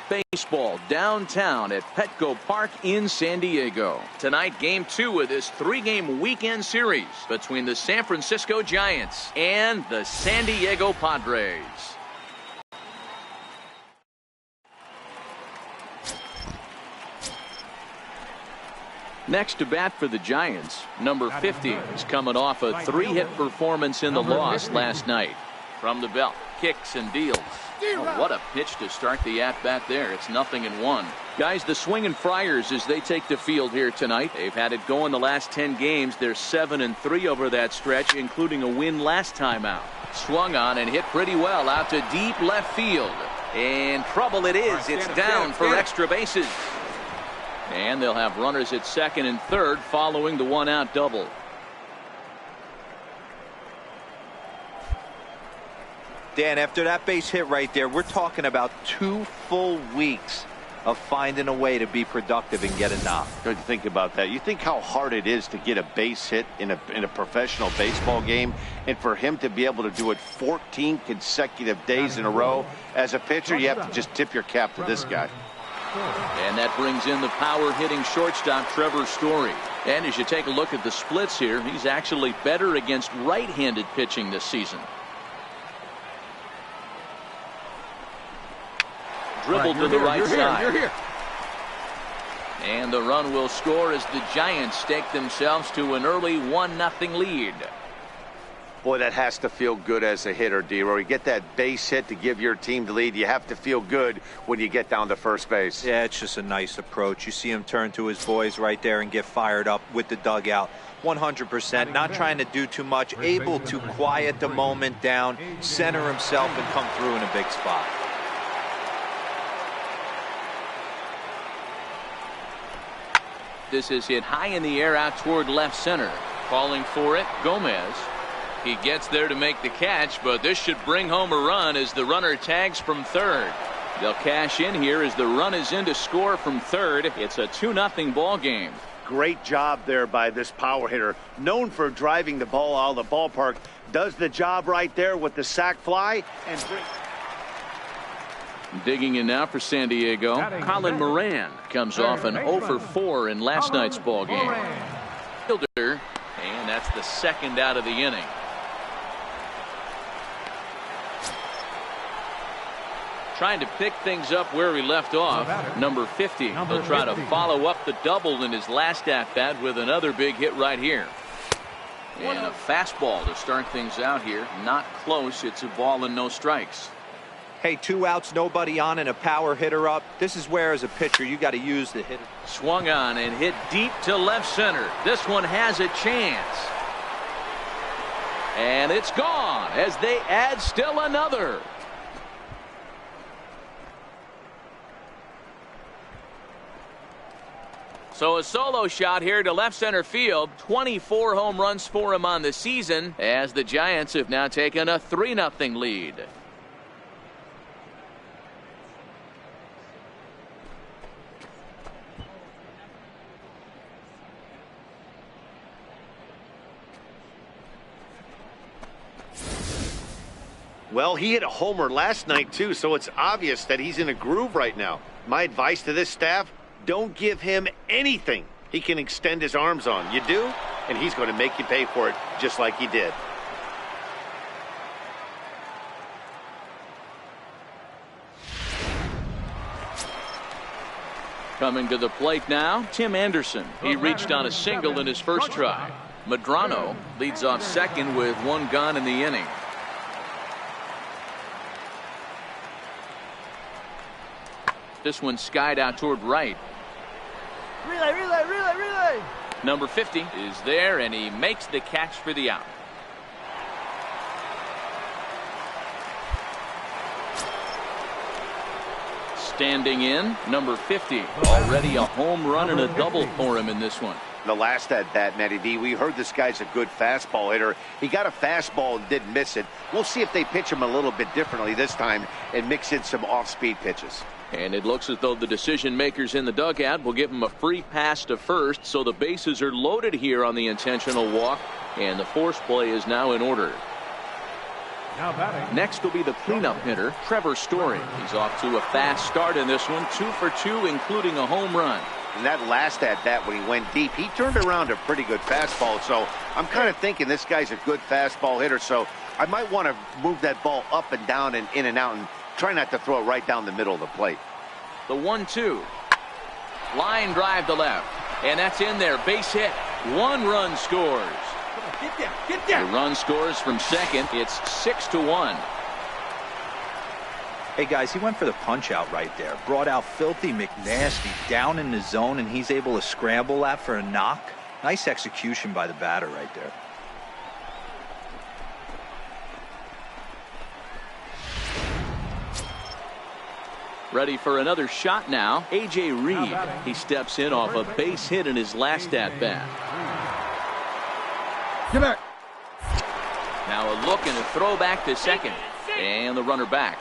Baseball downtown at Petco Park in San Diego. Tonight, game 2 of this 3-game weekend series between the San Francisco Giants and the San Diego Padres. Next to bat for the Giants, number 50 is coming off a 3-hit performance in the loss last night. From the belt, kicks and deals. Oh, what a pitch to start the at-bat there. It's 0-1. Guys, the Swinging Friars as they take the field here tonight. They've had it going the last 10 games. They're 7-3 over that stretch, including a win last time out. Swung on and hit pretty well out to deep left field. And trouble it is. It's down for extra bases. And they'll have runners at second and third following the one-out double. Dan, after that base hit right there, we're talking about 2 full weeks of finding a way to be productive and get a knock. Good to think about that. You think how hard it is to get a base hit in a professional baseball game, and for him to be able to do it 14 consecutive days in a row. As a pitcher, you have to just tip your cap to this guy. And that brings in the power-hitting shortstop Trevor Story. And as you take a look at the splits here, he's actually better against right-handed pitching this season. Dribbled to the right side. And the run will score as the Giants stake themselves to an early 1-0 lead. Boy, that has to feel good as a hitter, D-Roy. You get that base hit to give your team the lead. You have to feel good when you get down to first base. Yeah, it's just a nice approach. You see him turn to his boys right there and get fired up with the dugout. 100%, not trying to do too much, able to quiet the moment down, center himself, and come through in a big spot. This is hit high in the air out toward left center. Calling for it, Gomez. He gets there to make the catch, but this should bring home a run as the runner tags from third. They'll cash in here as the run is in to score from third. It's a 2-0 ball game. Great job there by this power hitter. Known for driving the ball out of the ballpark. Does the job right there with the sac fly. And digging in now for San Diego, Colin Moran comes off an 0 for 4 in last night's ball game. Fielder, and that's the second out of the inning. Trying to pick things up where he left off. Number 50. He'll try to follow up the double in his last at-bat with another big hit right here. And a fastball to start things out here. Not close. It's a ball and no strikes. Hey, 2 outs, nobody on, and a power hitter up. This is where, as a pitcher, you got to use the hitter. Swung on and hit deep to left center. This one has a chance. And it's gone as they add still another. So a solo shot here to left center field. 24 home runs for him on the season as the Giants have now taken a 3-0 lead. well, he hit a homer last night too, so it's obvious that he's in a groove right now. My advice to this staff: don't give him anything he can extend his arms on. You do, and he's going to make you pay for it just like he did. Coming to the plate now, Tim Anderson. He reached on a single in his first try. Medrano leads off second with one gone in the inning. This one skied out toward right. Relay. Number 50 is there, and he makes the catch for the out. Standing in, number 50. Already a home run and a double for him in this one. The last at bat, Matty D, we heard this guy's a good fastball hitter. He got a fastball and didn't miss it. We'll see if they pitch him a little bit differently this time and mix in some off-speed pitches. And it looks as though the decision makers in the dugout will give him a free pass to first, so the bases are loaded here on the intentional walk, and the force play is now in order. Next will be the cleanup hitter, Trevor Story. He's off to a fast start in this one, 2 for 2, including a home run. And that last at-bat when he went deep, he turned around a pretty good fastball. So I'm kind of thinking this guy's a good fastball hitter. So I might want to move that ball up and down and in and out and try not to throw it right down the middle of the plate. The 1-2. Line drive to left. And that's in there. Base hit. 1 run scores. Get down. The run scores from second. It's 6-1. Hey, guys, he went for the punch-out right there. Brought out Filthy McNasty down in the zone, and he's able to scramble that for a knock. Nice execution by the batter right there. Ready for another shot now. A.J. Reed. He steps in off a base hit in his last at-bat. Get back. Now a look and a throw back to second. And the runner back.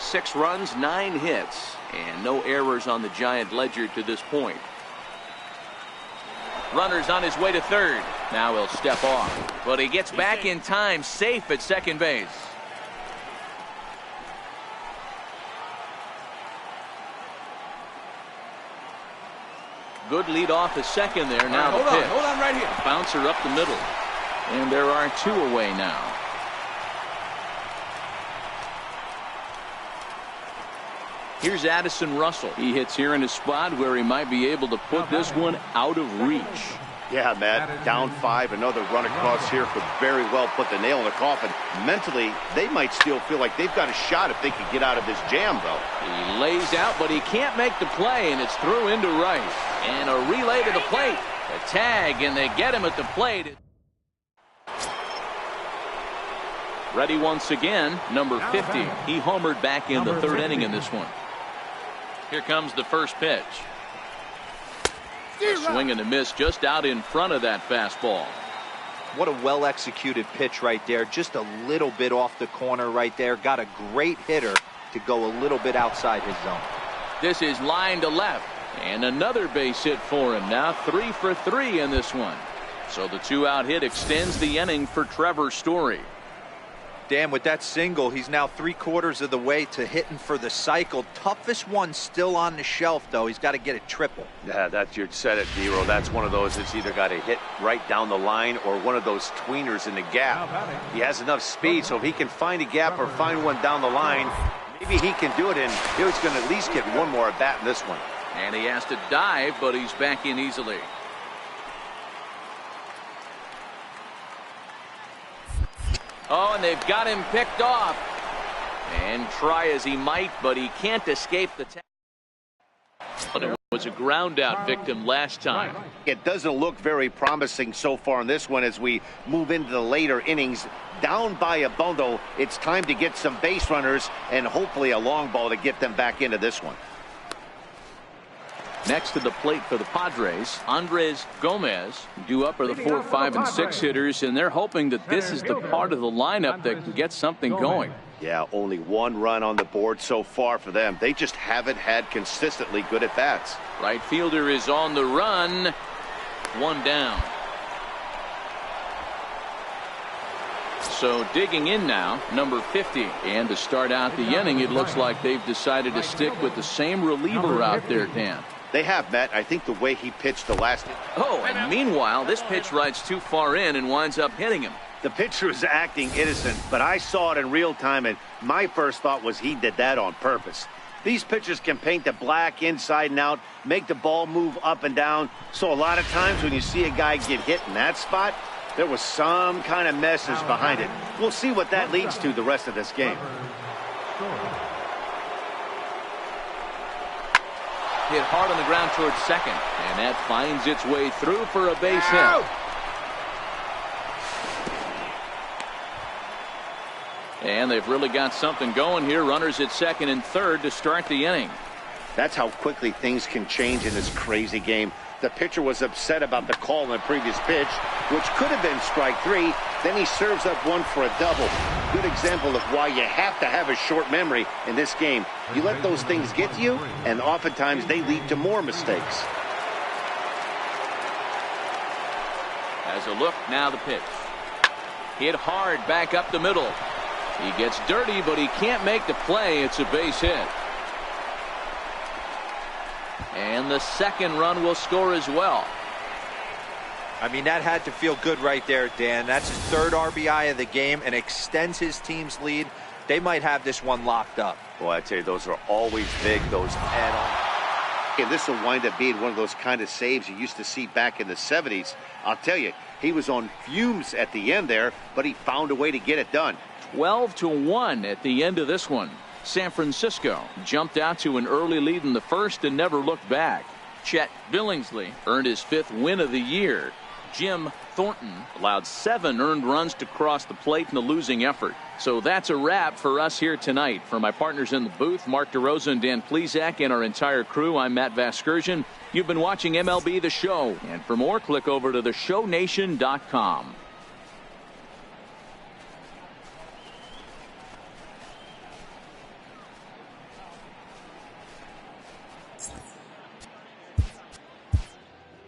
6 runs, 9 hits, and no errors on the Giant ledger to this point. Runner's on his way to third. Now he'll step off, but he gets back in time, safe at second base. Good lead off at second there. Now the pitch. Hold on right here. Bouncer up the middle, and there are 2 away now. Here's Addison Russell. He hits here in a spot where he might be able to put this one out of reach. Yeah, Matt, down 5. Another run across here could very well put the nail in the coffin. Mentally, they might still feel like they've got a shot if they could get out of this jam, though. He lays out, but he can't make the play, and it's through into right. And a relay to the plate. A tag, and they get him at the plate. Ready once again, number 50. He homered back in the 3rd inning in this one. Here comes the first pitch. A swing and a miss just out in front of that fastball. What a well-executed pitch right there. Just a little bit off the corner right there. Got a great hitter to go a little bit outside his zone. This is line to left. And another base hit for him. Now 3 for 3 in this one. So the 2-out hit extends the inning for Trevor Story. Dan, with that single, he's now 3/4 of the way to hitting for the cycle. Toughest one still on the shelf, though. He's got to get a triple. Yeah, that's you said it, Dero. That's one of those that's either got to hit right down the line or one of those tweeners in the gap. He has enough speed, so if he can find a gap or find one down the line, maybe he can do it, and he's going to at least get one more at bat in this one. And he has to dive, but he's back in easily. Oh, and they've got him picked off. And try as he might, but he can't escape the tag. It was a ground out victim last time. It doesn't look very promising so far in this one as we move into the later innings. Down by a bundle, it's time to get some base runners and hopefully a long ball to get them back into this one. Next to the plate for the Padres, Andres Gomez. Due up are the 4, 5, and 6 hitters, and they're hoping that this is the part of the lineup that can get something going. Yeah, only 1 run on the board so far for them. They just haven't had consistently good at-bats. Right fielder is on the run. 1 down. So digging in now, number 50. And to start out the inning, it looks like they've decided to stick with the same reliever out there, Dan. They have, Matt. I think the way he pitched the last. Oh, and meanwhile, this pitch rides too far in and winds up hitting him. The pitcher is acting innocent, but I saw it in real time, and my first thought was he did that on purpose. These pitchers can paint the black inside and out, make the ball move up and down. So a lot of times when you see a guy get hit in that spot, there was some kind of message behind it. We'll see what that leads to the rest of this game. Hit hard on the ground towards second, and that finds its way through for a base hit. And they've really got something going here. Runners at second and third to start the inning. That's how quickly things can change in this crazy game. The pitcher was upset about the call in the previous pitch, which could have been strike 3. Then he serves up one for a double. Good example of why you have to have a short memory in this game. You let those things get to you, and oftentimes they lead to more mistakes. As a look, now the pitch. Hit hard back up the middle. He gets dirty, but he can't make the play. It's a base hit. And the second run will score as well. I mean, that had to feel good right there, Dan. That's his third RBI of the game and extends his team's lead. They might have this one locked up. Boy, I tell you, those are always big, those add-on. And this will wind up being one of those kind of saves you used to see back in the 70s. I'll tell you, he was on fumes at the end there, but he found a way to get it done. 12-1 at the end of this one. San Francisco jumped out to an early lead in the first and never looked back. Chet Billingsley earned his 5th win of the year. Jim Thornton allowed 7 earned runs to cross the plate in a losing effort. So that's a wrap for us here tonight. For my partners in the booth, Mark DeRosa and Dan Plesac, and our entire crew, I'm Matt Vasgersian. You've been watching MLB The Show. And for more, click over to theshownation.com.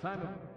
Time of